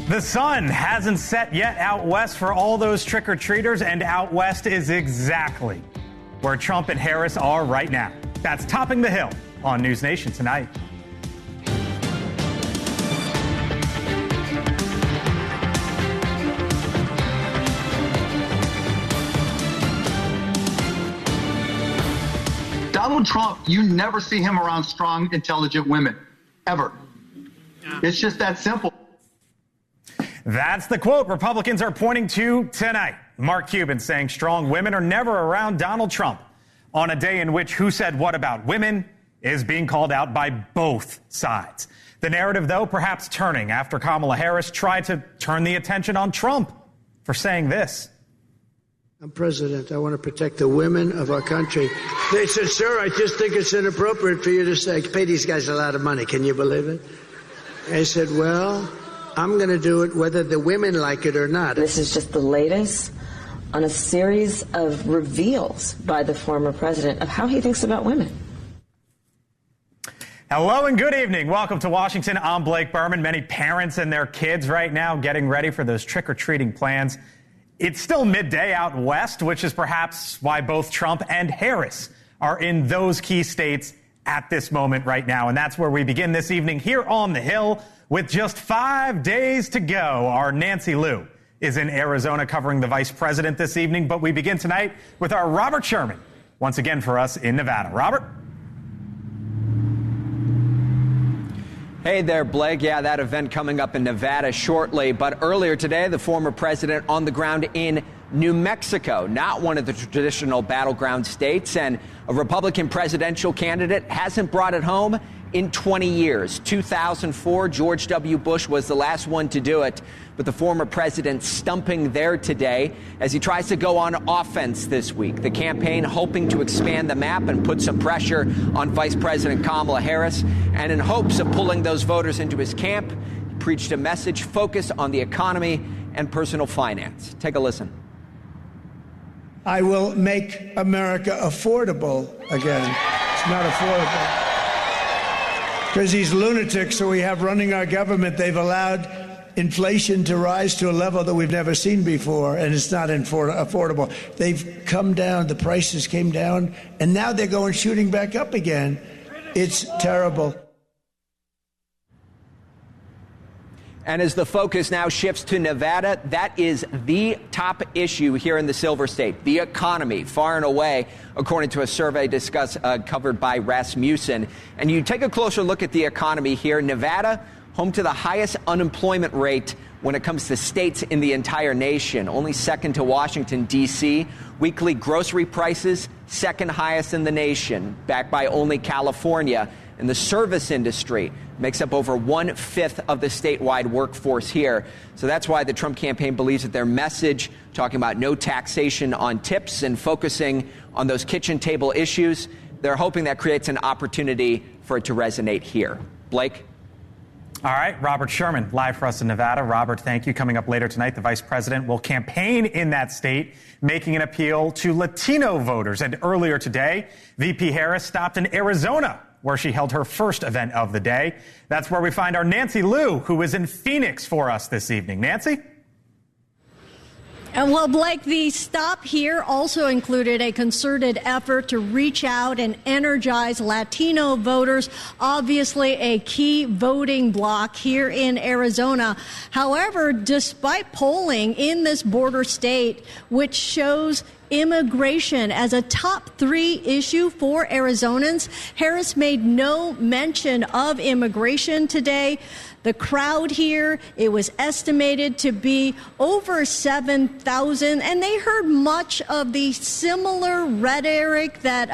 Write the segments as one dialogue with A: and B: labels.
A: The sun hasn't set yet out west for all those trick-or-treaters, and out west is exactly where Trump and Harris are right now. That's Topping the Hill on NewsNation tonight.
B: Donald Trump, you never see him around strong, intelligent women, ever. It's just that simple.
A: That's the quote Republicans are pointing to tonight. Mark Cuban saying strong women are never around Donald Trump on a day in which who said what about women is being called out by both sides. The narrative, though, perhaps turning after Kamala Harris tried to turn the attention on Trump for saying this.
C: I'm president. I want to protect the women of our country. They said, sir, I just think it's inappropriate for you to say, pay these guys a lot of money. Can you believe it? I said, well, I'm going to do it whether the women like it or not.
D: This is just the latest on a series of reveals by the former president of how he thinks about women.
A: Hello and good evening. Welcome to Washington. I'm Blake Berman. Many parents and their kids right now getting ready for those trick-or-treating plans. It's still midday out west, which is perhaps why both Trump and Harris are in those key states at this moment right now. And that's where we begin this evening here on the Hill. With just 5 days to go, our Nancy Liu is in Arizona covering the vice president this evening. But we begin tonight with our Robert Sherman, once again for us in Nevada. Robert?
E: Hey there, Blake. Yeah, that event coming up in Nevada shortly. But earlier today, the former president on the ground in New Mexico, not one of the traditional battleground states, and a Republican presidential candidate hasn't brought it home in 20 years. 2004, George W. Bush was the last one to do it, but the former president stumping there today as he tries to go on offense this week. The campaign hoping to expand the map and put some pressure on Vice President Kamala Harris, and in hopes of pulling those voters into his camp, he preached a message focused on the economy and personal finance. Take a listen.
C: I will make America affordable again. It's not affordable. Because these lunatics who we have running our government, they've allowed inflation to rise to a level that we've never seen before, and it's not affordable. They've come down, the prices came down, and now they're going shooting back up again. It's terrible.
E: And as the focus now shifts to Nevada, that is the top issue here in the Silver State, the economy, far and away, according to a survey covered by Rasmussen. And you take a closer look at the economy here. Nevada, home to the highest unemployment rate when it comes to states in the entire nation, only second to Washington, D.C. Weekly grocery prices, second highest in the nation, backed by only California. And the service industry makes up over 1/5 of the statewide workforce here. So that's why the Trump campaign believes that their message, talking about no taxation on tips and focusing on those kitchen table issues, they're hoping that creates an opportunity for it to resonate here. Blake?
A: All right, Robert Sherman, live for us in Nevada. Robert, thank you. Coming up later tonight, the vice president will campaign in that state, making an appeal to Latino voters. And earlier today, VP Harris stopped in Arizona, where she held her first event of the day. That's where we find our Nancy Liu, who is in Phoenix for us this evening. Nancy?
F: And well, Blake, the stop here also included a concerted effort to reach out and energize Latino voters, obviously a key voting bloc here in Arizona. However, despite polling in this border state, which shows immigration as a top 3 issue for Arizonans, Harris made no mention of immigration today. The crowd here, it was estimated to be over 7,000, and they heard much of the similar rhetoric that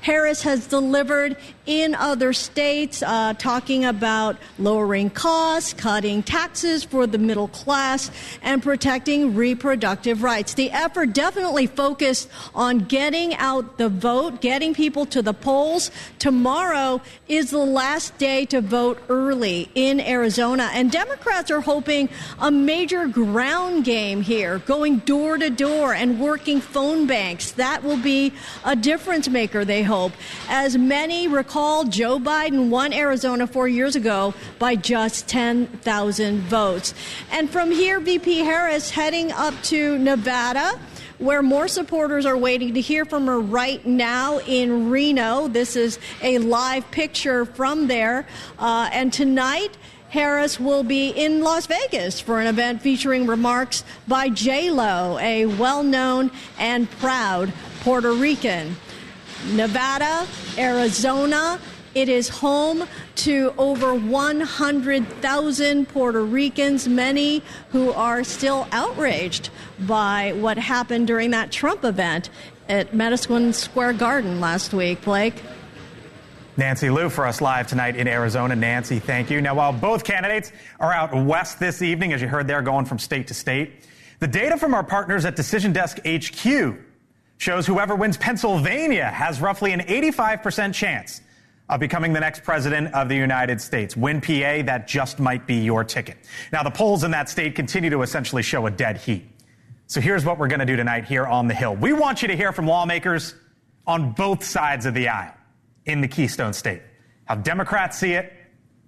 F: Harris has delivered in other states, talking about lowering costs, cutting taxes for the middle class, and protecting reproductive rights. The effort definitely focused on getting out the vote, getting people to the polls. Tomorrow is the last day to vote early in Arizona. Arizona. And Democrats are hoping a major ground game here, going door to door and working phone banks. That will be a difference maker, they hope. As many recall, Joe Biden won Arizona 4 years ago by just 10,000 votes. And from here, VP Harris heading up to Nevada, where more supporters are waiting to hear from her right now in Reno. This is a live picture from there. And tonight, Harris will be in Las Vegas for an event featuring remarks by J-Lo, a well-known and proud Puerto Rican. Nevada, Arizona, it is home to over 100,000 Puerto Ricans, many who are still outraged by what happened during that Trump event at Madison Square Garden last week. Blake?
A: Nancy Liu for us live tonight in Arizona. Nancy, thank you. Now, while both candidates are out west this evening, as you heard, they're going from state to state, the data from our partners at Decision Desk HQ shows whoever wins Pennsylvania has roughly an 85% chance of becoming the next president of the United States. Win PA, that just might be your ticket. Now, the polls in that state continue to essentially show a dead heat. So here's what we're going to do tonight here on the Hill. We want you to hear from lawmakers on both sides of the aisle in the Keystone State. How Democrats see it,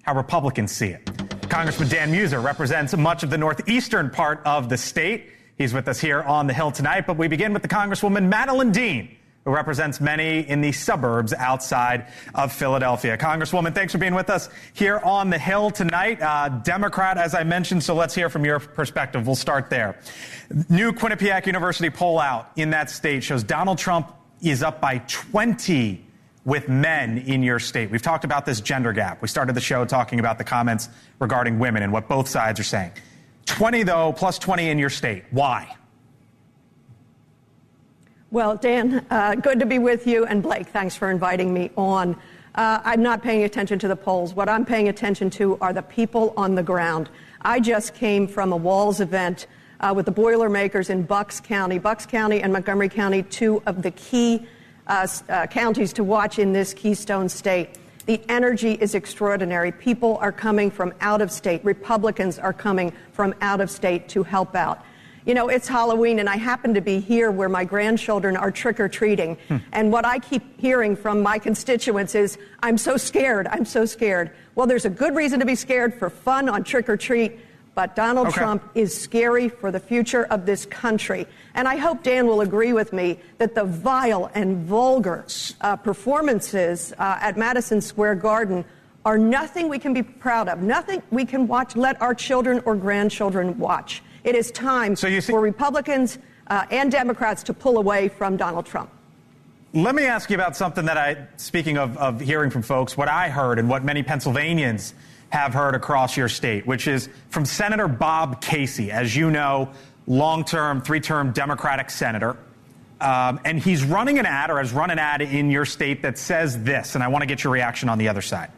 A: how Republicans see it. Congressman Dan Muser represents much of the northeastern part of the state. He's with us here on the Hill tonight, but we begin with the Congresswoman Madeline Dean, who represents many in the suburbs outside of Philadelphia. Congresswoman, thanks for being with us here on the Hill tonight. Democrat, as I mentioned, so let's hear from your perspective. We'll start there. New Quinnipiac University poll out in that state shows Donald Trump is up by 20 with men in your state. We've talked about this gender gap. We started the show talking about the comments regarding women and what both sides are saying. 20, though, plus 20 in your state. Why?
G: Well, Dan, good to be with you. And Blake, thanks for inviting me on. I'm not paying attention to the polls. What I'm paying attention to are the people on the ground. I just came from a Walls event with the Boilermakers in Bucks County. Bucks County and Montgomery County, two of the key counties to watch in this Keystone State. The energy is extraordinary. People are coming from out of state. Republicans are coming from out of state to help out. You know, it's Halloween, and I happen to be here where my grandchildren are trick-or-treating. And what I keep hearing from my constituents is, I'm so scared, I'm so scared. Well, there's a good reason to be scared for fun on trick-or-treat, but Donald Trump is scary for the future of this country. And I hope Dan will agree with me that the vile and vulgar performances at Madison Square Garden are nothing we can be proud of, nothing we can watch, let our children or grandchildren watch. It is time for Republicans and Democrats to pull away from Donald Trump.
A: Let me ask you about something that speaking of hearing from folks, what I heard and what many Pennsylvanians have heard across your state, which is from Senator Bob Casey, as you know, long-term, three-term Democratic senator. And he's running an ad, or has run an ad in your state that says this, and I want to get your reaction on the other side.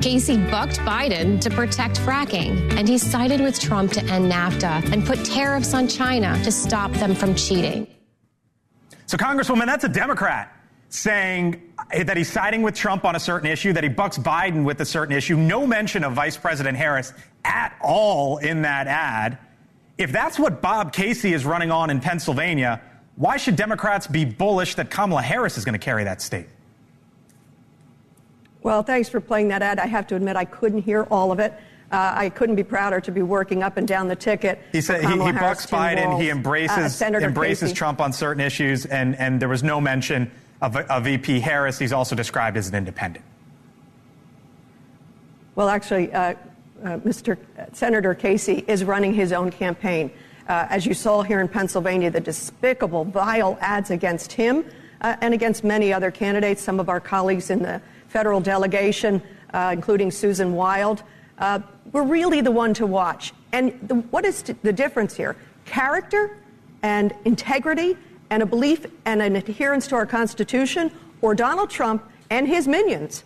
H: Casey bucked Biden to protect fracking, and he sided with Trump to end NAFTA and put tariffs on China to stop them from cheating.
A: So, Congresswoman, that's a Democrat saying that he's siding with Trump on a certain issue, that he bucks Biden with a certain issue. No mention of Vice President Harris at all in that ad. If that's what Bob Casey is running on in Pennsylvania, why should Democrats be bullish that Kamala Harris is going to carry that state?
G: Well, thanks for playing that ad. I have to admit I couldn't hear all of it. I couldn't be prouder to be working up and down the ticket.
A: He said he bucks Biden, he embraces Trump on certain issues, and there was no mention of VP Harris. He's also described as an independent.
G: Well, actually, Senator Casey is running his own campaign. As you saw here in Pennsylvania, the despicable, vile ads against him and against many other candidates, some of our colleagues in the federal delegation, including Susan Wild, we're really the one to watch. And what is the difference here? Character and integrity and a belief and an adherence to our Constitution, or Donald Trump and his minions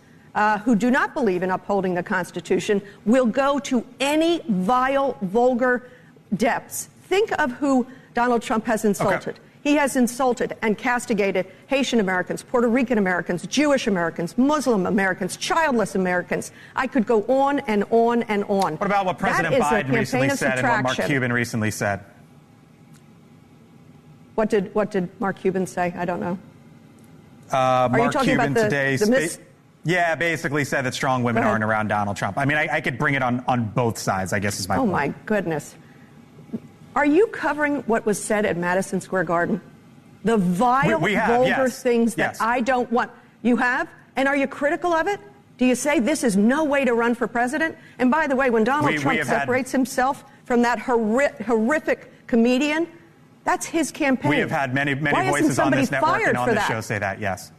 G: who do not believe in upholding the Constitution will go to any vile, vulgar depths. Think of who Donald Trump has insulted. He has insulted and castigated Haitian Americans, Puerto Rican Americans, Jewish Americans, Muslim Americans, childless Americans. I could go on and on and on.
A: What about what President Biden recently said and what Mark Cuban recently said?
G: What did Mark Cuban say? I don't know.
A: Mark Cuban today basically said that strong women aren't around Donald Trump. I mean, I could bring it on both sides, I guess is my point.
G: Oh, my goodness. Are you covering what was said at Madison Square Garden? The vile, vulgar things that I don't want. You have? And are you critical of it? Do you say this is no way to run for president? And by the way, when Donald Trump separates himself from that horrific comedian, that's his campaign.
A: We have had many voices on this network and on this show say that, yes.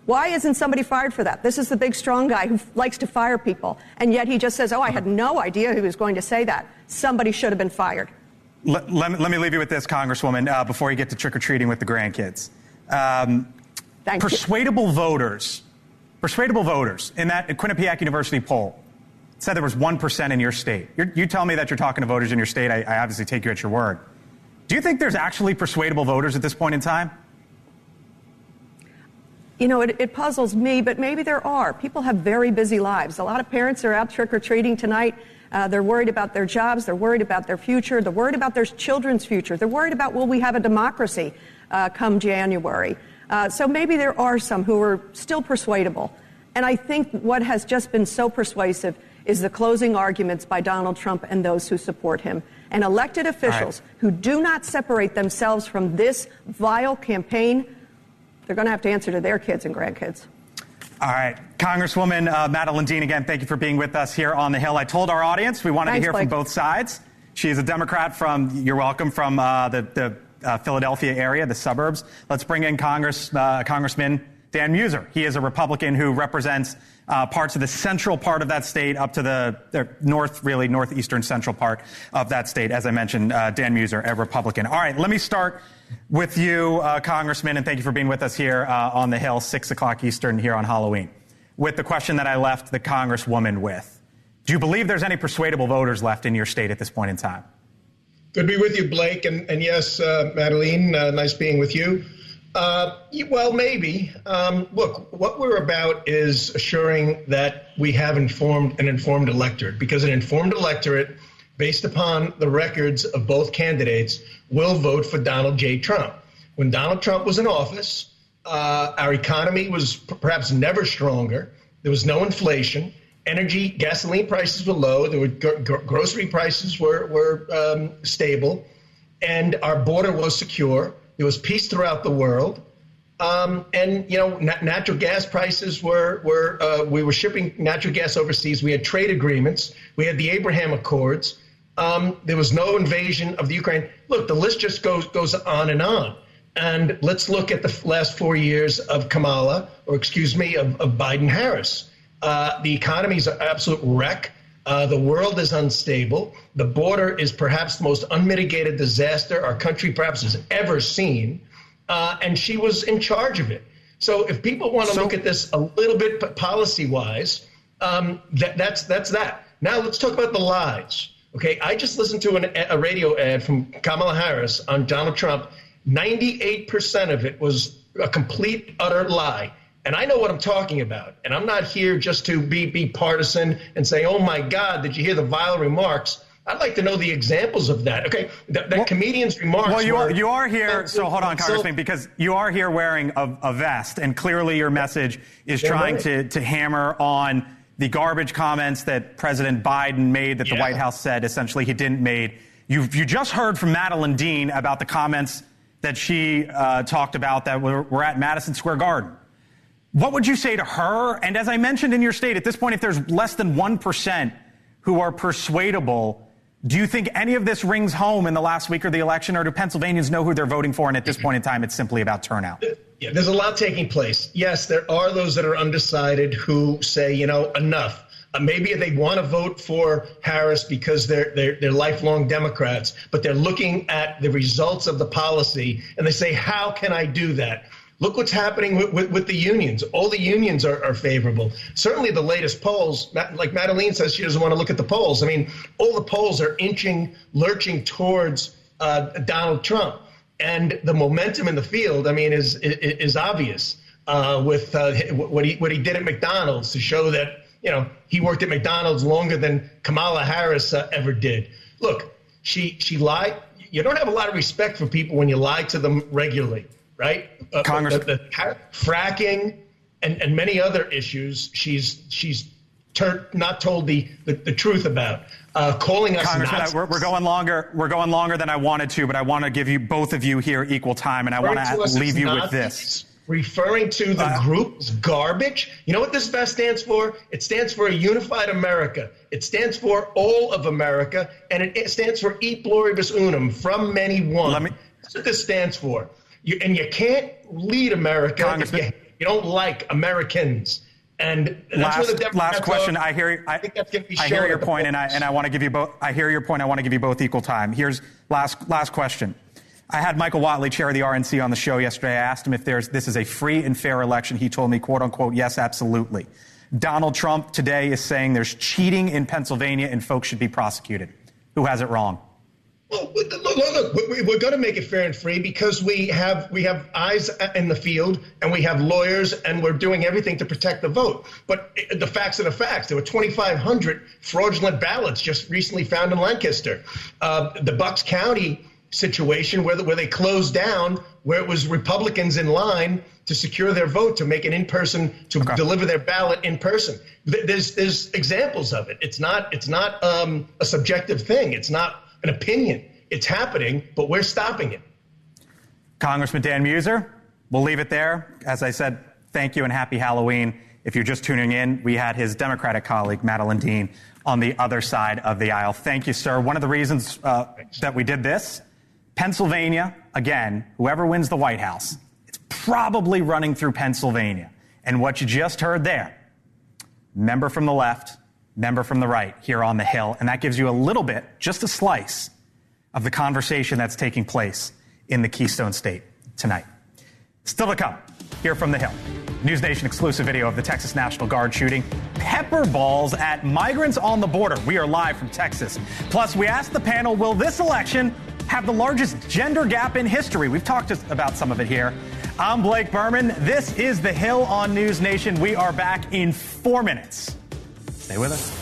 G: Why isn't somebody fired for that? This is the big, strong guy who likes to fire people. And yet he just says, I had no idea he was going to say that. Somebody should have been fired.
A: Let me leave you with this, Congresswoman, before you get to trick-or-treating with the grandkids. Persuadable voters in that Quinnipiac University poll said there was 1% in your state. You tell me that you're talking to voters in your state. I obviously take you at your word. Do you think there's actually persuadable voters at this point in time?
G: You know, it puzzles me, but maybe there are. People have very busy lives. A lot of parents are out trick-or-treating tonight. They're worried about their jobs. They're worried about their future. They're worried about their children's future. They're worried about, will we have a democracy come January? So maybe there are some who are still persuadable. And I think what has just been so persuasive is the closing arguments by Donald Trump and those who support him. And elected officials who do not separate themselves from this vile campaign, they're going to have to answer to their kids and grandkids.
A: All right. Congresswoman Madeleine Dean, again, thank you for being with us here on the Hill. I told our audience we wanted to hear from both sides. She is a Democrat from the Philadelphia area, the suburbs. Let's bring in Congressman Dan Muser. He is a Republican who represents parts of the central part of that state up to the northeastern central part of that state. As I mentioned, Dan Muser, a Republican. All right, let me start with you, Congressman, and thank you for being with us here on the Hill, 6 o'clock Eastern here on Halloween, with the question that I left the Congresswoman with. Do you believe there's any persuadable voters left in your state at this point in time?
I: Good to be with you, Blake. And yes, Madeleine, nice being with you. Well, maybe. Look, what we're about is assuring that we have an informed electorate, because an informed electorate, based upon the records of both candidates, will vote for Donald J. Trump. When Donald Trump was in office, our economy was perhaps never stronger. There was no inflation. Gasoline prices were low. There were grocery prices were stable, and our border was secure. There was peace throughout the world, and natural gas prices we were shipping natural gas overseas. We had trade agreements. We had the Abraham Accords. There was no invasion of the Ukraine. Look, the list just goes on and on. And let's look at the last 4 years of of Biden-Harris. The economy is an absolute wreck. The world is unstable. The border is perhaps the most unmitigated disaster our country perhaps has ever seen. And she was in charge of it. So if people want to look at this a little bit policy-wise, that's that. Now let's talk about the lies. Okay, I just listened to a radio ad from Kamala Harris on Donald Trump. 98% of it was a complete, utter lie. And I know what I'm talking about. And I'm not here just to be partisan and say, oh, my God, did you hear the vile remarks? I'd like to know the examples of that. Okay, that comedian's remarks.
A: Well, you are here. So hold on, Congressman, because you are here wearing a vest. And clearly your message is trying to hammer on the garbage comments that President Biden made that the White House said essentially he didn't make. You just heard from Madeleine Dean about the comments that she talked about that were at Madison Square Garden. What would you say to her? And as I mentioned in your state, at this point, if there's less than 1% who are persuadable, do you think any of this rings home in the last week of the election, or do Pennsylvanians know who they're voting for? And at this point in time, it's simply about turnout.
I: Yeah, there's a lot taking place. Yes, there are those that are undecided who say, enough. Maybe they want to vote for Harris because they're lifelong Democrats, but they're looking at the results of the policy and they say, how can I do that? Look what's happening with the unions. All the unions are favorable. Certainly the latest polls, like Madeleine says, she doesn't want to look at the polls. I mean, all the polls are lurching towards Donald Trump. And the momentum in the field, I mean, is obvious with what he did at McDonald's to show that, he worked at McDonald's longer than Kamala Harris ever did. Look, she lied. You don't have a lot of respect for people when you lie to them regularly, right?
A: Congress,
I: the fracking and many other issues, she's not told the truth about. Calling us
A: Congressman, we're going longer. We're going longer than I wanted to, but I want to give you both of you here equal time, and I want to leave you with this.
I: Referring to the group is garbage. You know what this vest stands for? It stands for a unified America. It stands for all of America, and it stands for E pluribus unum, from many one. That's what this stands for. You can't lead America if you don't like Americans. And that's where the Democrats
A: last question.
I: are.
A: I hear your point, and I want to give you both. I hear your point. I want to give you both equal time. Here's last question. I had Michael Whatley, chair of the RNC, on the show yesterday. I asked him if this is a free and fair election. He told me, quote unquote, yes, absolutely. Donald Trump today is saying there's cheating in Pennsylvania and folks should be prosecuted. Who has it wrong?
I: Well, look, we're going to make it fair and free because we have eyes in the field and we have lawyers and we're doing everything to protect the vote. But the facts are the facts. There were 2,500 fraudulent ballots just recently found in Lancaster. The Bucks County situation where they closed down, where it was Republicans in line to secure their vote, to make it in person, to deliver their ballot in person. There's examples of it. It's not a subjective thing. It's not an opinion. It's happening, but we're stopping it.
A: Congressman Dan Muser, we'll leave it there. As I said, thank you and happy Halloween. If you're just tuning in, we had his Democratic colleague, Madeline Dean, on the other side of the aisle. Thank you, sir. One of the reasons that we did this, Pennsylvania, again, whoever wins the White House, it's probably running through Pennsylvania. And what you just heard there, member from the left, member from the right here on the Hill. And that gives you a little bit, just a slice, of the conversation that's taking place in the Keystone State tonight. Still to come, here from the Hill. NewsNation exclusive video of the Texas National Guard shooting pepper balls at migrants on the border. We are live from Texas. Plus, we asked the panel, will this election have the largest gender gap in history? We've talked about some of it here. I'm Blake Berman. This is The Hill on NewsNation. We are back in 4 minutes. Stay with us.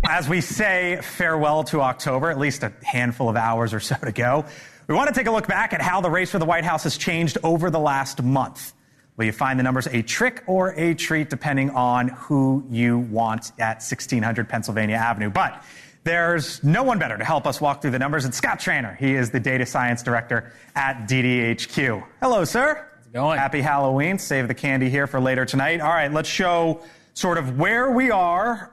A: As we say farewell to October, at least a handful of hours or so to go, we want to take a look back at how the race for the White House has changed over the last month. Will you find the numbers a trick or a treat, depending on who you want at 1600 Pennsylvania Avenue? But there's no one better to help us walk through the numbers. It's Scott Traynor. He is the data science director at DDHQ. Hello, sir.
J: How's it going?
A: Happy Halloween. Save the candy here for later tonight. All right, let's show sort of where we are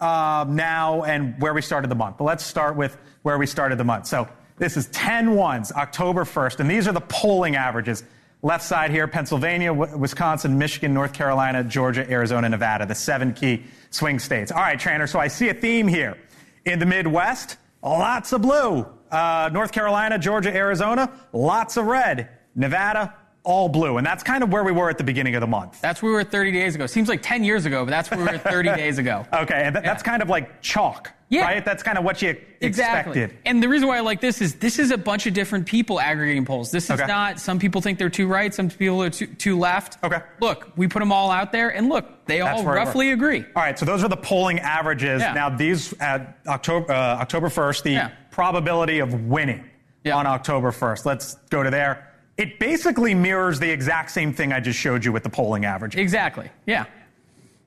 A: now and where we started the month. But let's start with where we started the month. So this is 10-1s, October 1st, and these are the polling averages. Left side here, Pennsylvania, Wisconsin, Michigan, North Carolina, Georgia, Arizona, Nevada, the 7 key swing states. All right, Traynor, so I see a theme here. In the Midwest, lots of blue. North Carolina, Georgia, Arizona, lots of red. Nevada, all blue. And that's kind of where we were at the beginning of the month.
J: That's where we were 30 days ago. Seems like 10 years ago, but that's where we were 30 days ago.
A: Okay, and that's kind of like chalk, right? That's kind of what you expected.
J: And the reason why I like this is a bunch of different people aggregating polls. This is not, some people think they're too right, some people are too left.
A: Okay.
J: Look, we put them all out there, and look, they all roughly agree.
A: All right, so those are the polling averages. Yeah. Now, these at October 1st, the probability of winning on October 1st. Let's go to there. It basically mirrors the exact same thing I just showed you with the polling average.
J: Exactly. Yeah.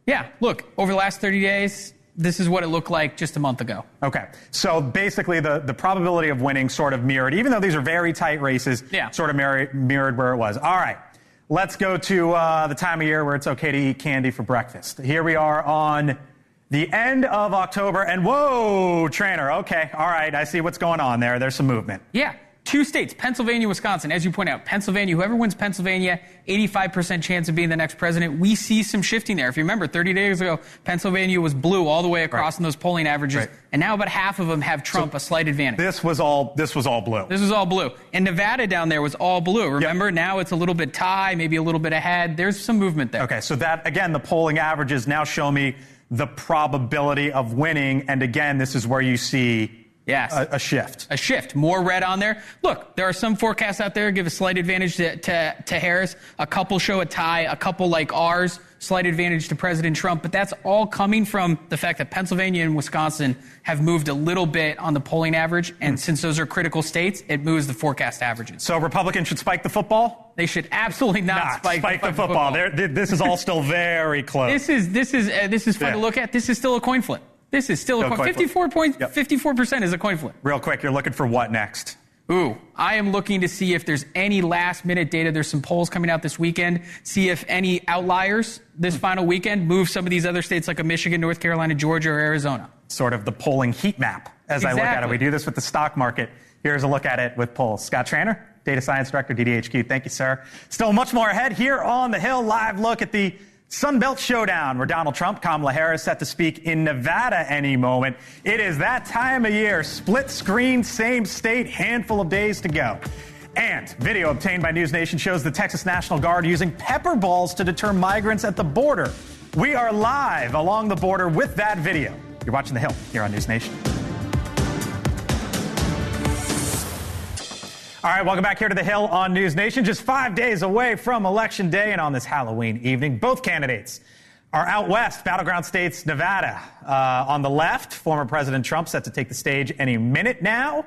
J: Yeah. Look, over the last 30 days, this is what it looked like just a month ago.
A: Okay. So basically the probability of winning sort of mirrored, even though these are very tight races, sort of mirrored where it was. All right. Let's go to the time of year where it's okay to eat candy for breakfast. Here we are on the end of October. And whoa, Traynor. Okay. All right. I see what's going on there. There's some movement.
J: Yeah. 2 states, Pennsylvania, Wisconsin. As you point out, Pennsylvania, whoever wins Pennsylvania, 85% chance of being the next president. We see some shifting there. If you remember, 30 days ago, Pennsylvania was blue all the way across in those polling averages. And now about half of them have Trump a slight advantage.
A: This was all blue.
J: This was all blue. And Nevada down there was all blue. Remember, now it's a little bit tie, maybe a little bit ahead. There's some movement there.
A: Okay, so that, again, the polling averages now show me the probability of winning. And again, this is where you see
J: Yes.
A: A shift.
J: A shift. More red on there. Look, there are some forecasts out there give a slight advantage to Harris. A couple show a tie. A couple like ours, slight advantage to President Trump. But that's all coming from the fact that Pennsylvania and Wisconsin have moved a little bit on the polling average. And since those are critical states, it moves the forecast averages.
A: So Republicans should spike the football?
J: They should absolutely not spike the football.
A: This is all still very close.
J: This is fun to look at. This is still a coin flip. This is still a coin flip. 54% is a coin flip.
A: Real quick, you're looking for what next?
J: I am looking to see if there's any last-minute data. There's some polls coming out this weekend. See if any outliers this final weekend move some of these other states like Michigan, North Carolina, Georgia, or Arizona.
A: Sort of the polling heat map as I look at it. We do this with the stock market. Here's a look at it with polls. Scott Traynor, Data Science Director, DDHQ. Thank you, sir. Still much more ahead here on The Hill. Live look at the Sun Belt Showdown, where Donald Trump, Kamala Harris set to speak in Nevada any moment. It is that time of year. Split screen, same state, handful of days to go. And video obtained by NewsNation shows the Texas National Guard using pepper balls to deter migrants at the border. We are live along the border with that video. You're watching The Hill here on NewsNation. All right, welcome back here to The Hill on NewsNation. Just 5 days away from Election Day, and on this Halloween evening, both candidates are out west, battleground states, Nevada. On the left, former President Trump set to take the stage any minute now.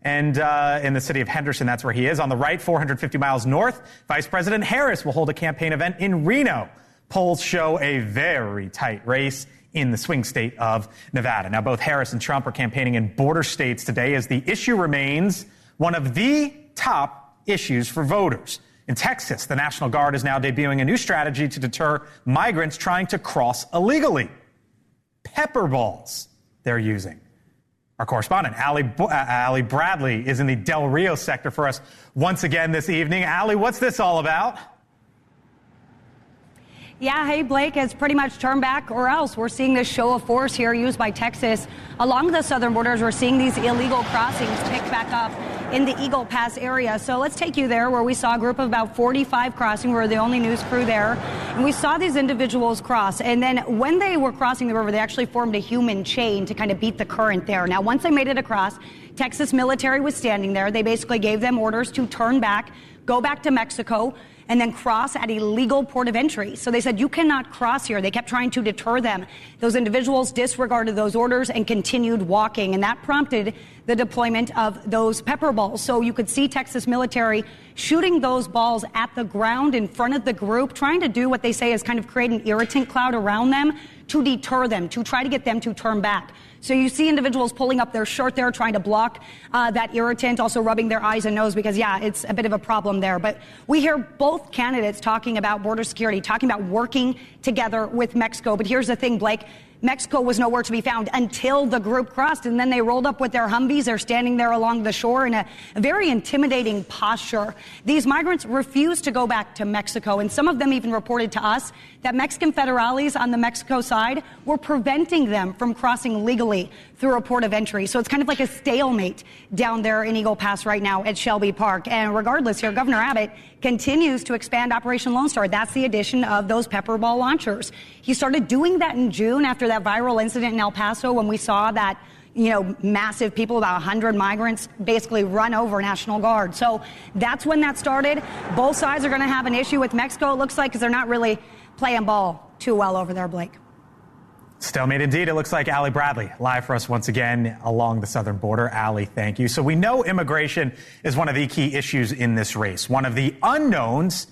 A: And in the city of Henderson, that's where he is. On the right, 450 miles north, Vice President Harris will hold a campaign event in Reno. Polls show a very tight race in the swing state of Nevada. Now, both Harris and Trump are campaigning in border states today as the issue remains one of the top issues for voters. In Texas, the National Guard is now debuting a new strategy to deter migrants trying to cross illegally. Pepper balls they're using. Our correspondent, Allie Bradley, is in the Del Rio sector for us once again this evening. Allie, what's this all about?
K: Yeah, hey, Blake, it's pretty much turn back or else. We're seeing this show of force here used by Texas. Along the southern borders, we're seeing these illegal crossings pick back up in the Eagle Pass area. So let's take you there where we saw a group of about 45 crossing. We're the only news crew there. And we saw these individuals cross. And then when they were crossing the river, they actually formed a human chain to kind of beat the current there. Now, once they made it across, Texas military was standing there. They basically gave them orders to turn back, go back to Mexico, and then cross at a legal port of entry. So they said, you cannot cross here. They kept trying to deter them. Those individuals disregarded those orders and continued walking, and that prompted the deployment of those pepper balls. So you could see Texas military shooting those balls at the ground in front of the group, trying to do what they say is kind of create an irritant cloud around them to deter them, to try to get them to turn back. So you see individuals pulling up their shirt there, trying to block that irritant, also rubbing their eyes and nose because, yeah, it's a bit of a problem there. But we hear both candidates talking about border security, talking about working together with Mexico. But here's the thing, Blake. Mexico was nowhere to be found until the group crossed, and then they rolled up with their Humvees. They're standing there along the shore in a very intimidating posture. These migrants refused to go back to Mexico, and some of them even reported to us that Mexican federales on the Mexico side were preventing them from crossing legally through a port of entry. So it's kind of like a stalemate down there in Eagle Pass right now at Shelby Park. And regardless here, Governor Abbott continues to expand Operation Lone Star. That's the addition of those pepper ball launchers. He started doing that in June after that viral incident in El Paso when we saw that, massive people, about 100 migrants, basically run over National Guard. So that's when that started. Both sides are going to have an issue with Mexico, it looks like, because they're not really playing ball too well over there, Blake.
A: Stalemate indeed. It looks like Allie Bradley live for us once again along the southern border. Allie, thank you. So we know immigration is one of the key issues in this race. One of the unknowns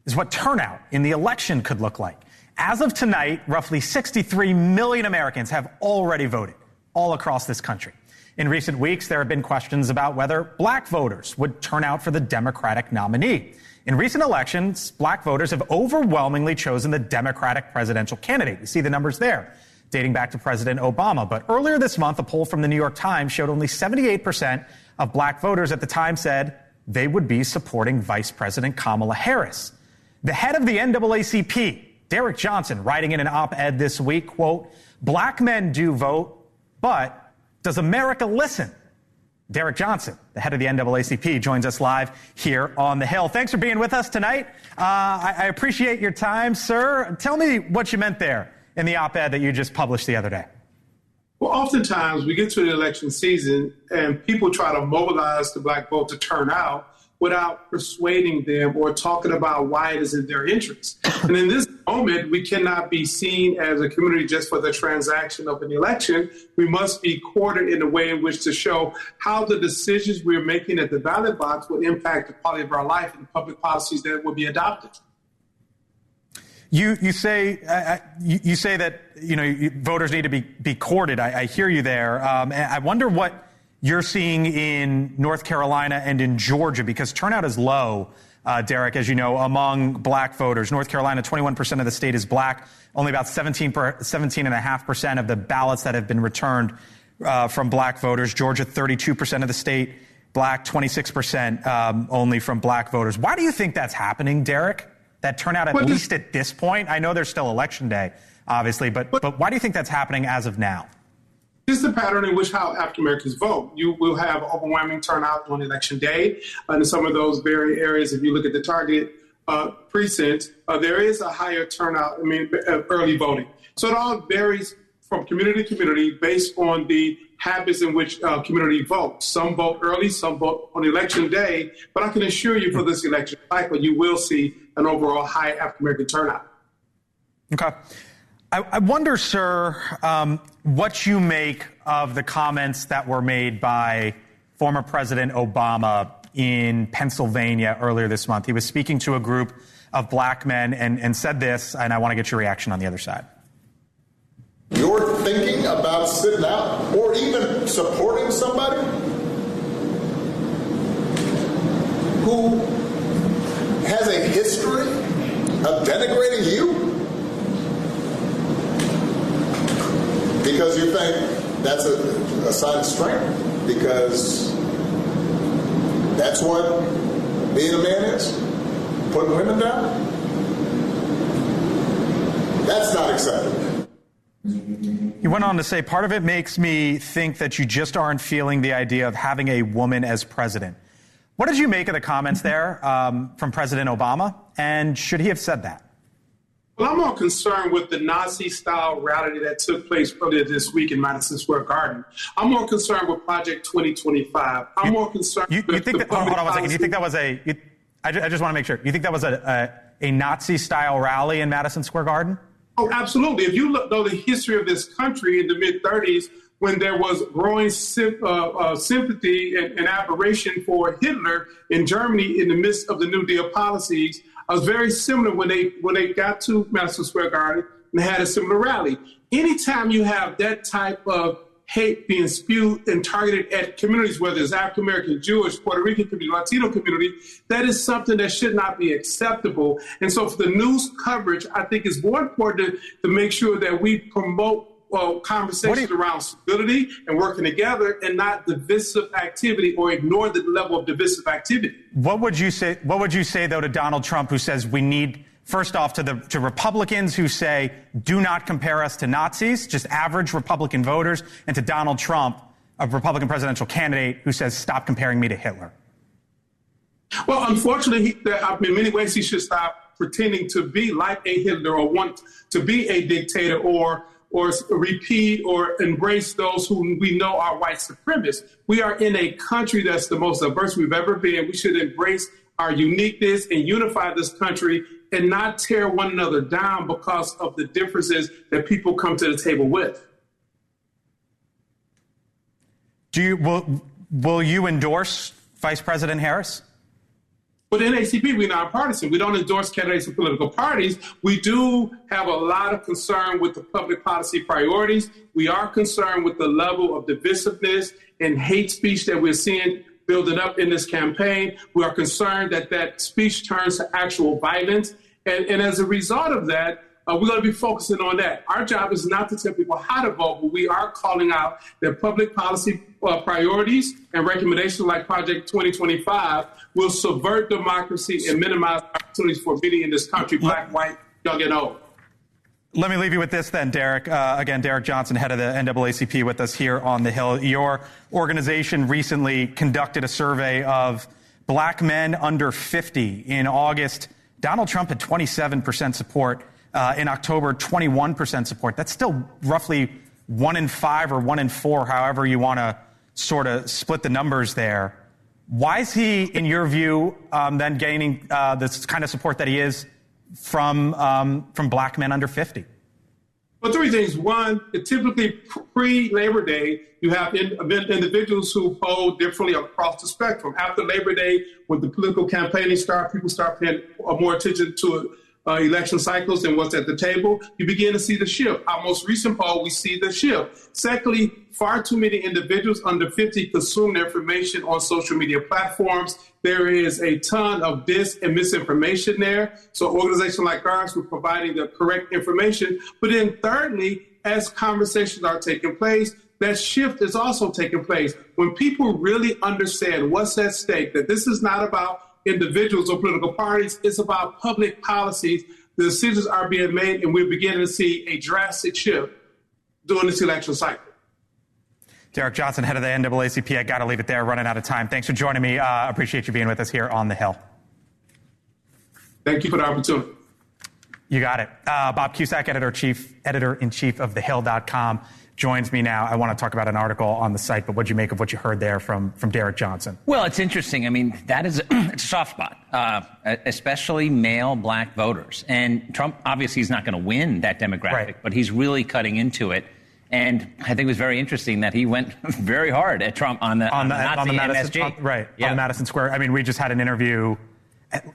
A: is what turnout in the election could look like. As of tonight, roughly 63 million Americans have already voted all across this country. In recent weeks, there have been questions about whether black voters would turn out for the Democratic nominee. In recent elections, black voters have overwhelmingly chosen the Democratic presidential candidate. You see the numbers there, dating back to President Obama. But earlier this month, a poll from the New York Times showed only 78% of black voters at the time said they would be supporting Vice President Kamala Harris. The head of the NAACP, Derek Johnson, writing in an op-ed this week, quote, "Black men do vote, but does America listen?" Derek Johnson, the head of the NAACP, joins us live here on The Hill. Thanks for being with us tonight. I appreciate your time, sir. Tell me what you meant there in the op-ed that you just published the other day.
L: Well, oftentimes we get to the election season and people try to mobilize the black vote to turn out without persuading them or talking about why it is in their interest. And in this moment, we cannot be seen as a community just for the transaction of an election. We must be courted in a way in which to show how the decisions we're making at the ballot box will impact the quality of our life and public policies that will be adopted.
A: You say that voters need to be courted. I hear you there. I wonder what you're seeing in North Carolina and in Georgia, because turnout is low, Derek, as you know, among black voters. North Carolina, 21% of the state is black. Only about 17.5% of the ballots that have been returned from black voters. Georgia, 32% of the state black, 26% only from black voters. Why do you think that's happening, Derek? That turnout, at least at this point? I know there's still election day, obviously, but why do you think that's happening as of now?
L: This is the pattern in which how African Americans vote. You will have overwhelming turnout on election day. In some of those very areas, if you look at the target precincts, there is a higher turnout, early voting. So it all varies from community to community based on the habits in which community votes. Some vote early, some vote on election day. But I can assure you for this election cycle, you will see an overall high African American turnout.
A: Okay. I wonder, sir, what you make of the comments that were made by former President Obama in Pennsylvania earlier this month. He was speaking to a group of black men and said this, and I want to get your reaction on the other side.
M: You're thinking about sitting out or even supporting somebody who has a history of denigrating you? Because you think that's a sign of strength, because that's what being a man is, putting women down. That's not acceptable.
A: He went on to say, part of it makes me think that you just aren't feeling the idea of having a woman as president. What did you make of the comments there from President Obama, and should he have said that?
L: Well, I'm more concerned with the Nazi-style rally that took place earlier this week in Madison Square Garden. I'm more concerned with Project 2025. I'm more concerned with
A: hold on one second. You think that was I just want to make sure. You think that was a Nazi-style rally in Madison Square Garden?
L: Oh, absolutely. If you know the history of this country in the mid-30s, when there was growing sympathy and admiration for Hitler in Germany in the midst of the New Deal policies, I was very similar when they got to Madison Square Garden and had a similar rally. Anytime you have that type of hate being spewed and targeted at communities, whether it's African American, Jewish, Puerto Rican community, Latino community, that is something that should not be acceptable. And so for the news coverage, I think it's more important to make sure that we promote conversations around civility and working together, and not divisive activity or ignore the level of divisive activity.
A: What would you say though to Donald Trump, who says we need, first off, to Republicans who say do not compare us to Nazis, just average Republican voters, and to Donald Trump, a Republican presidential candidate, who says stop comparing me to Hitler?
L: Well, unfortunately, in many ways he should stop pretending to be like a Hitler or want to be a dictator or repeat or embrace those who we know are white supremacists. We are in a country that's the most diverse we've ever been. We should embrace our uniqueness and unify this country and not tear one another down because of the differences that people come to the table with.
A: Will you endorse Vice President Harris?
L: But in NAACP, we're nonpartisan. We don't endorse candidates of political parties. We do have a lot of concern with the public policy priorities. We are concerned with the level of divisiveness and hate speech that we're seeing building up in this campaign. We are concerned that speech turns to actual violence. And as a result of that, we're going to be focusing on that. Our job is not to tell people how to vote, but we are calling out that public policy priorities and recommendations like Project 2025 will subvert democracy and minimize opportunities for many in this country, black, white, young, and old.
A: Let me leave you with this then, Derek. Again, Derek Johnson, head of the NAACP, with us here on the Hill. Your organization recently conducted a survey of black men under 50. In August, Donald Trump had 27% support. In October, 21% support. That's still roughly 1 in 5 or 1 in 4, however you want to sort of split the numbers there. Why is he, in your view, then gaining this kind of support that he is from black men under 50?
L: Well, three things. One, typically pre-Labor Day, you have individuals who poll differently across the spectrum. After Labor Day, when the political campaigning starts, people start paying more attention to election cycles and what's at the table. You begin to see the shift. Our most recent poll, we see the shift. Secondly, far too many individuals under 50 consume their information on social media platforms. There is a ton of dis and misinformation there. So organizations like ours, we're providing the correct information. But then thirdly, as conversations are taking place, that shift is also taking place. When people really understand what's at stake, that this is not about individuals or political parties, it's about public policies. The decisions are being made, and we're beginning to see a drastic shift during this election cycle.
A: Derek Johnson, head of the NAACP. I got to leave it there, running out of time. Thanks for joining me. Appreciate you being with us here on The Hill.
L: Thank you for the opportunity.
A: You got it. Bob Cusack, editor-in-chief of TheHill.com, joins me now. I want to talk about an article on the site, but what'd you make of what you heard there from Derek Johnson?
N: Well, it's interesting. I mean, that is it's a soft spot, especially male black voters. And Trump, obviously, is not going to win that demographic, right, but he's really cutting into it. And I think it was very interesting that he went very hard at Trump on the Nazi MSG.
A: On the Madison Square. I mean, we just had an interview.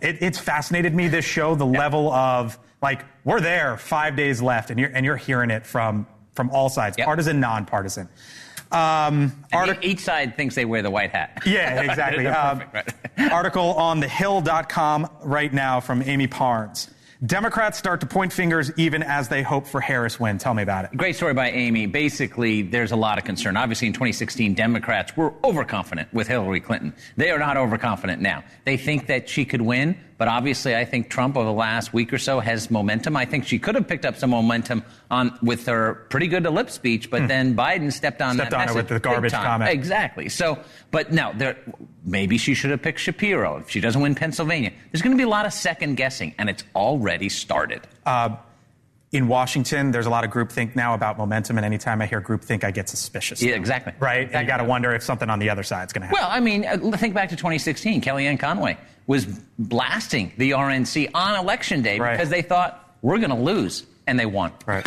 A: It's fascinated me, this show, the level of, like, we're there 5 days left, and you're hearing it from all sides, partisan, nonpartisan.
N: Each side thinks they wear the white hat.
A: Yeah, exactly.
N: Perfect, right?
A: Article on TheHill.com right now from Amy Parnes. Democrats start to point fingers even as they hope for Harris win. Tell me about it.
N: Great story by Amy. Basically, there's a lot of concern. Obviously, in 2016, Democrats were overconfident with Hillary Clinton. They are not overconfident now. They think that she could win, but obviously, I think Trump over the last week or so has momentum. I think she could have picked up some momentum with her pretty good lip speech, but then Biden stepped on that message
A: it with the garbage comment.
N: Exactly. So, but now, maybe she should have picked Shapiro if she doesn't win Pennsylvania. There's going to be a lot of second guessing, and it's already started.
A: In Washington, there's a lot of groupthink now about momentum, and anytime I hear groupthink, I get suspicious.
N: Yeah, exactly.
A: Right?
N: Exactly.
A: And you got to wonder if something on the other side is going to happen.
N: Well, I mean, think back to 2016. Kellyanne Conway was blasting the RNC on Election Day because they thought, we're going to lose, and they won.
A: Right.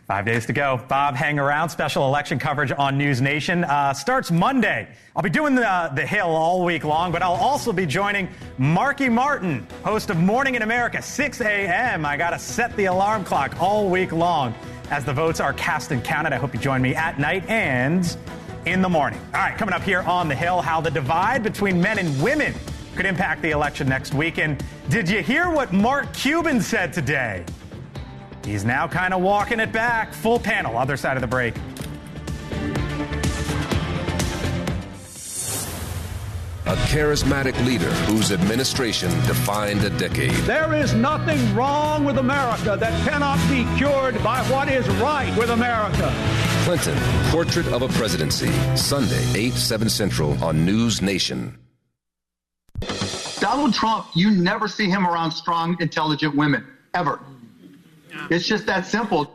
A: 5 days to go. Bob, hang around. Special election coverage on NewsNation starts Monday. I'll be doing the Hill all week long, but I'll also be joining Marky Martin, host of Morning in America, 6 a.m. I got to set the alarm clock all week long as the votes are cast and counted. I hope you join me at night and in the morning. All right, coming up here on The Hill, how the divide between men and women could impact the election next week. And did you hear what Mark Cuban said today? He's now kind of walking it back. Full panel, other side of the break.
O: A charismatic leader whose administration defined a decade.
P: There is nothing wrong with America that cannot be cured by what is right with America.
O: Clinton, Portrait of a Presidency, Sunday, 8/7 Central on NewsNation.
B: Donald Trump, you never see him around strong, intelligent women, ever. It's just that simple.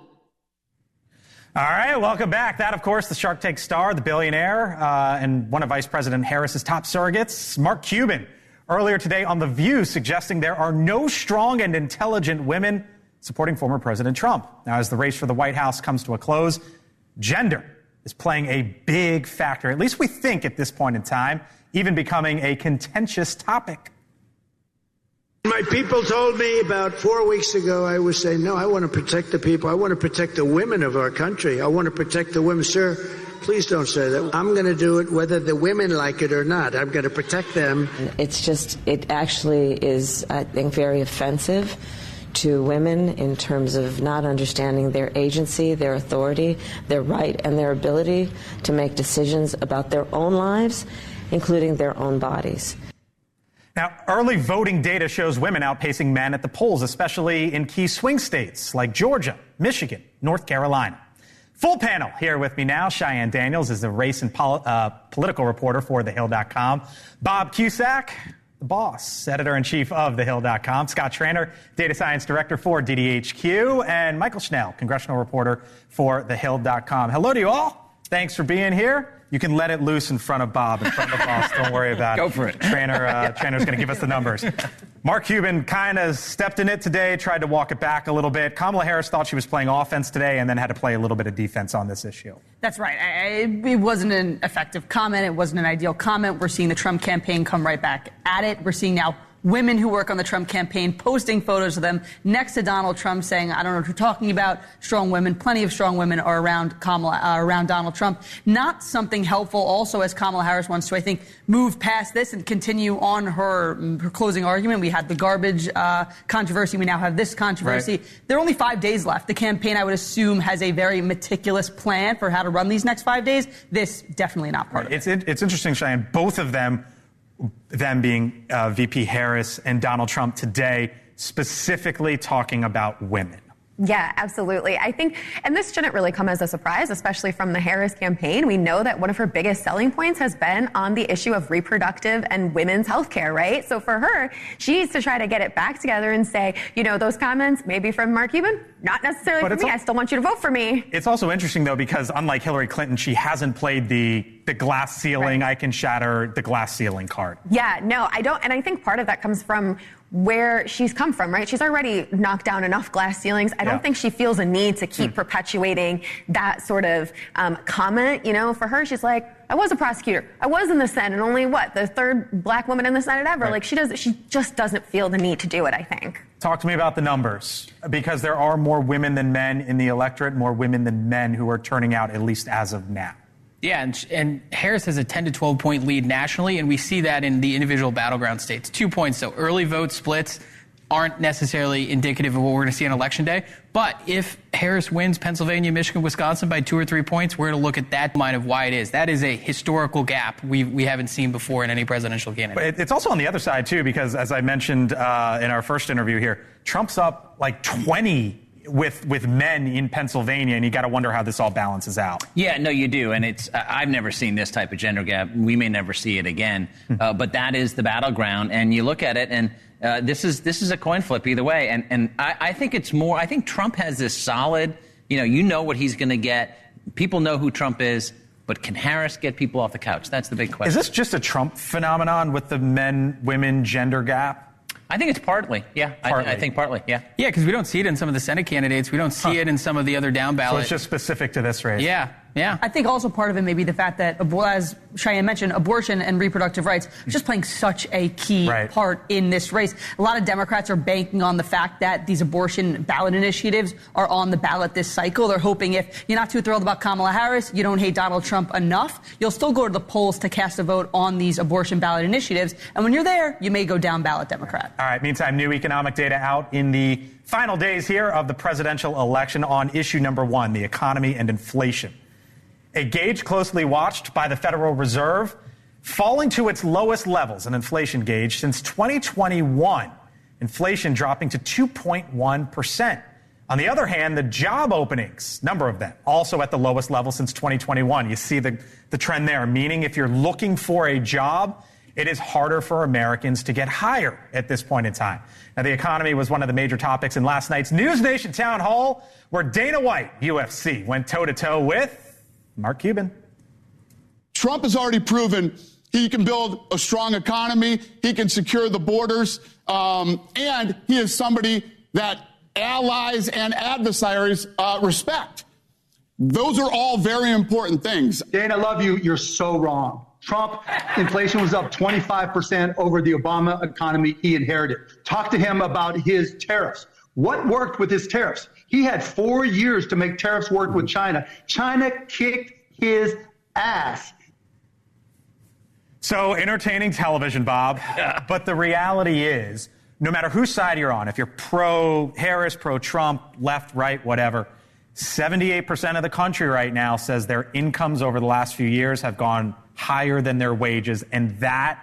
A: All right, welcome back. That, of course, the Shark Tank star, the billionaire, and one of Vice President Harris's top surrogates, Mark Cuban, earlier today on The View, suggesting there are no strong and intelligent women supporting former President Trump. Now, as the race for the White House comes to a close, gender is playing a big factor, at least we think at this point in time, even becoming a contentious topic.
C: My people told me about 4 weeks ago, I was saying, no, I want to protect the people. I want to protect the women of our country. I want to protect the women. Sir, please don't say that. I'm going to do it whether the women like it or not. I'm going to protect them.
D: It actually is, I think, very offensive to women in terms of not understanding their agency, their authority, their right, and their ability to make decisions about their own lives, including their own bodies.
A: Now, early voting data shows women outpacing men at the polls, especially in key swing states like Georgia, Michigan, North Carolina. Full panel here with me now. Cheyenne Daniels is a race and political reporter for TheHill.com. Bob Cusack, the the boss, editor-in-chief of TheHill.com, Scott Trainer, data science director for DDHQ, and Michael Schnell, congressional reporter for TheHill.com. Hello to you all. Thanks for being here. You can let it loose in front of Bob, in front of the boss. Don't worry about it.
N: Go for it.
A: Trainer's going to give us the numbers. Mark Cuban kind of stepped in it today, tried to walk it back a little bit. Kamala Harris thought she was playing offense today and then had to play a little bit of defense on this issue.
Q: That's right. It wasn't an effective comment. It wasn't an ideal comment. We're seeing the Trump campaign come right back at it. We're seeing now women who work on the Trump campaign posting photos of them next to Donald Trump saying, I don't know what you're talking about. Strong women, plenty of strong women are around around Donald Trump. Not something helpful also, as Kamala Harris wants to, I think, move past this and continue on her closing argument. We had the garbage controversy. We now have this controversy. Right. There are only 5 days left. The campaign, I would assume, has a very meticulous plan for how to run these next 5 days. This definitely not part of it.
A: It's interesting, Cheyenne. Both of them being VP Harris and Donald Trump today, specifically talking about women.
R: Yeah, absolutely. I think, and this shouldn't really come as a surprise, especially from the Harris campaign. We know that one of her biggest selling points has been on the issue of reproductive and women's health care, right? So for her, she needs to try to get it back together and say, you know, those comments, maybe from Mark Cuban, not necessarily for me. I still want you to vote for me.
A: It's also interesting, though, because unlike Hillary Clinton, she hasn't played the glass ceiling, right. I can shatter the glass ceiling card.
R: Yeah, no, I don't. And I think part of that comes from where she's come from, right? She's already knocked down enough glass ceilings. I don't think she feels a need to keep perpetuating that sort of comment. You know, for her, she's like, I was a prosecutor. I was in the Senate, only the third black woman in the Senate ever. Right. Like she just doesn't feel the need to do it, I think.
A: Talk to me about the numbers, because there are more women than men in the electorate, more women than men who are turning out, at least as of now.
J: Yeah, and Harris has a 10 to 12 point lead nationally, and we see that in the individual battleground states. 2 points, though. Early vote splits aren't necessarily indicative of what we're going to see on Election Day. But if Harris wins Pennsylvania, Michigan, Wisconsin by 2 or 3 points, we're going to look at that mind of why it is. That is a historical gap we haven't seen before in any presidential candidate.
A: But it's also on the other side, too, because as I mentioned in our first interview here, Trump's up like 20 with men in Pennsylvania, and you got to wonder how this all balances out.
N: Yeah, no, you do, and it's I've never seen this type of gender gap. We may never see it again, but that is the battleground, and you look at it, and this is a coin flip either way, and I think it's more. I think Trump has this solid, you know what he's going to get. People know who Trump is. But can Harris get people off the couch? That's the big question.
A: Is this just a Trump phenomenon with the men-women gender gap?
N: I think it's partly, yeah. I think partly, yeah.
J: Yeah, because we don't see it in some of the Senate candidates. We don't see it in some of the other down ballots.
A: So it's just specific to this race.
J: Yeah.
Q: I think also part of it may be the fact that, as Cheyenne mentioned, abortion and reproductive rights just playing such a key part in this race. A lot of Democrats are banking on the fact that these abortion ballot initiatives are on the ballot this cycle. They're hoping if you're not too thrilled about Kamala Harris, you don't hate Donald Trump enough, you'll still go to the polls to cast a vote on these abortion ballot initiatives. And when you're there, you may go down ballot Democrat.
A: All right. Meantime, new economic data out in the final days here of the presidential election on issue number 1, the economy and inflation. A gauge closely watched by the Federal Reserve, falling to its lowest levels, an inflation gauge, since 2021. Inflation dropping to 2.1%. On the other hand, the job openings, number of them, also at the lowest level since 2021. You see the trend there, meaning if you're looking for a job, it is harder for Americans to get hired at this point in time. Now, the economy was one of the major topics in last night's NewsNation town hall, where Dana White, UFC, went toe-to-toe with Mark Cuban.
S: Trump has already proven he can build a strong economy, he can secure the borders, and he is somebody that allies and adversaries respect. Those are all very important things.
B: Dana, I love you. You're so wrong. Trump, inflation was up 25% over the Obama economy he inherited. Talk to him about his tariffs. What worked with his tariffs? He had 4 years to make tariffs work with China. China kicked his ass.
A: So entertaining television, Bob. But the reality is, no matter whose side you're on, if you're pro-Harris, pro-Trump, left, right, whatever, 78% of the country right now says their incomes over the last few years have gone higher than their wages, and that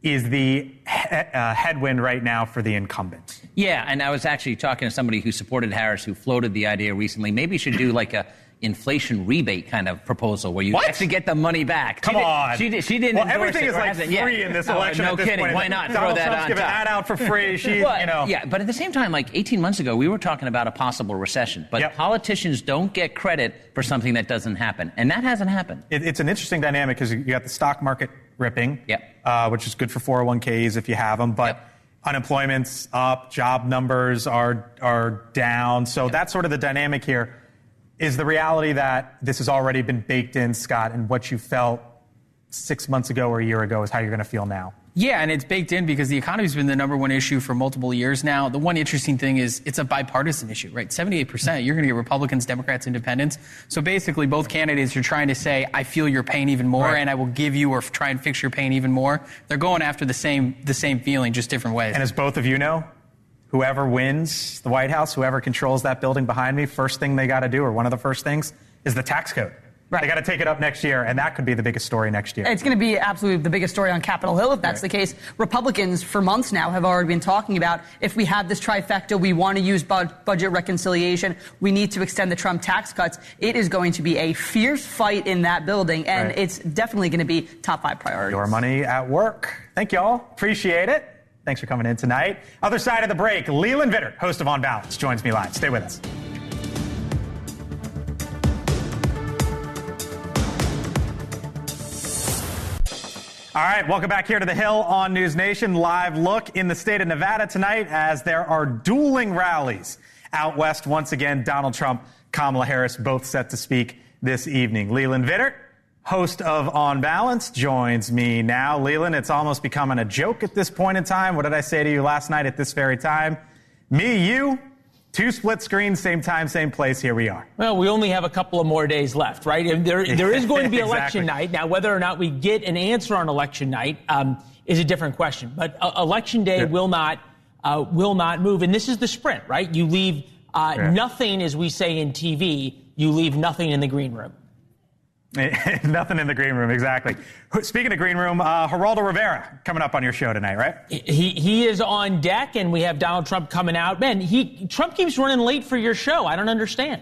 A: is the headwind right now for the incumbent.
N: Yeah, and I was actually talking to somebody who supported Harris, who floated the idea recently. Maybe you should do like a inflation rebate kind of proposal where you actually get the money back.
A: Come on.
N: She didn't
A: Well,
N: endorse
A: everything
N: it,
A: is like free in this election.
N: No
A: at this
N: kidding.
A: point.
N: Why not
A: Donald
N: throw that
A: Trump's
N: on
A: giving
N: top?
A: that out for free. She,
N: Well, yeah, but at the same time, like 18 months ago, we were talking about a possible recession. But politicians don't get credit for something that doesn't happen. And that hasn't happened.
A: It's an interesting dynamic because you got the stock market ripping, which is good for 401ks if you have them. But unemployment's up, job numbers are down. So that's sort of the dynamic here. Is the reality that this has already been baked in, Scott, and what you felt 6 months ago or a year ago is how you're going to feel now?
J: Yeah, and it's baked in because the economy's been the number one issue for multiple years now. The one interesting thing is it's a bipartisan issue, right? 78%, you're going to get Republicans, Democrats, Independents. So basically, both candidates are trying to say, I feel your pain even more, and I will give you or try and fix your pain even more. They're going after the same feeling, just different ways.
A: And as both of you know, whoever wins the White House, whoever controls that building behind me, first thing they got to do, or one of the first things, is the tax code. Right. They got to take it up next year, and that could be the biggest story next year.
Q: It's going to be absolutely the biggest story on Capitol Hill if that's the case. Republicans, for months now, have already been talking about if we have this trifecta, we want to use budget reconciliation, we need to extend the Trump tax cuts. It is going to be a fierce fight in that building, and it's definitely going to be top 5 priorities.
A: Your money at work. Thank you all. Appreciate it. Thanks for coming in tonight. Other side of the break, Leland Vittert, host of On Balance, joins me live. Stay with us. All right, welcome back here to the Hill on News Nation. Live look in the state of Nevada tonight as there are dueling rallies out west. Once again, Donald Trump, Kamala Harris, both set to speak this evening. Leland Vittert, host of On Balance, joins me now. Leland, it's almost becoming a joke at this point in time. What did I say to you last night at this very time? Me, you, 2 split screens, same time, same place. Here we are.
T: Well, we only have a couple of more days left, right? And there is going to be election night. Now, whether or not we get an answer on election night is a different question. But election day will not move. And this is the sprint, right? You leave nothing, as we say in TV, you leave nothing in the green room.
A: Nothing in the green room, exactly. Speaking of green room, Geraldo Rivera coming up on your show tonight, right?
T: He is on deck, and we have Donald Trump coming out. Man, Trump keeps running late for your show. I don't understand.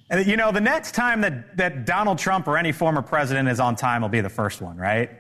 A: And, you know, the next time that Donald Trump or any former president is on time will be the first one, right?